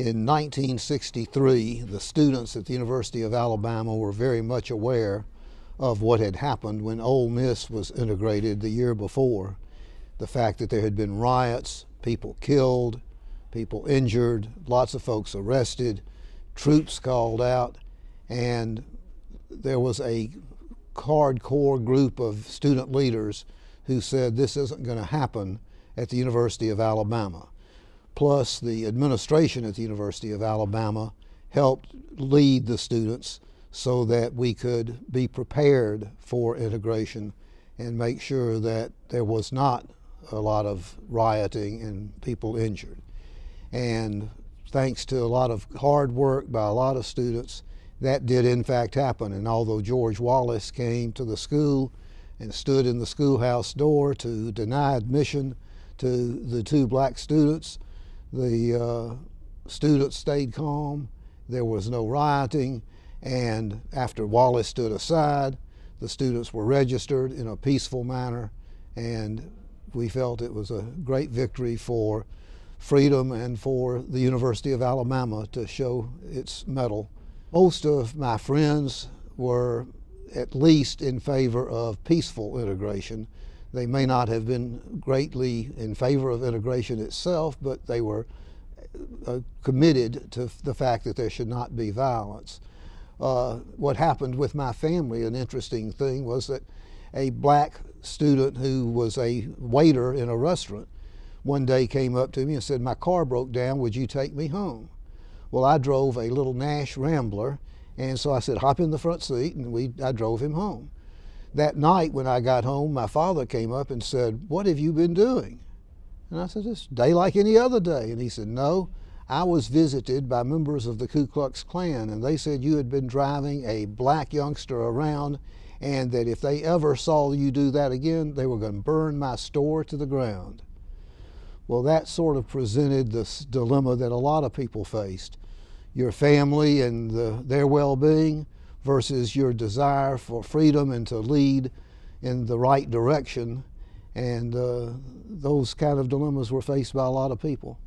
In 1963, the students at the University of Alabama were very much aware of what had happened when Ole Miss was integrated the year before. The fact that there had been riots, people killed, people injured, lots of folks arrested, troops called out, and there was a hardcore group of student leaders who said this isn't going to happen at the University of Alabama. Plus, the administration at the University of Alabama helped lead the students so that we could be prepared for integration and make sure that there was not a lot of rioting and people injured. And thanks to a lot of hard work by a lot of students, that did in fact happen. And although George Wallace came to the school and stood in the schoolhouse door to deny admission to the two black students, the students stayed calm. There was no rioting. And after Wallace stood aside, the students were registered in a peaceful manner, and we felt it was a great victory for freedom and for the University of Alabama to show its mettle. Most of my friends were at least in favor of peaceful integration. They may not have been greatly in favor of integration itself, but they were committed to the fact that there should not be violence. What happened with my family, an interesting thing, was that a black student who was a waiter in a restaurant one day came up to me and said, "My car broke down, would you take me home?" Well, I drove a little Nash Rambler, and so I said, "Hop in the front seat," and I drove him home. That night when I got home, my father came up and said, "What have you been doing?" And I said, "It's a day like any other day." And he said, "No, I was visited by members of the Ku Klux Klan, and they said you had been driving a black youngster around, and that if they ever saw you do that again, they were going to burn my store to the ground." Well, that sort of presented this dilemma that a lot of people faced. Your family and their well-being versus your desire for freedom and to lead in the right direction. And those kind of dilemmas were faced by a lot of people.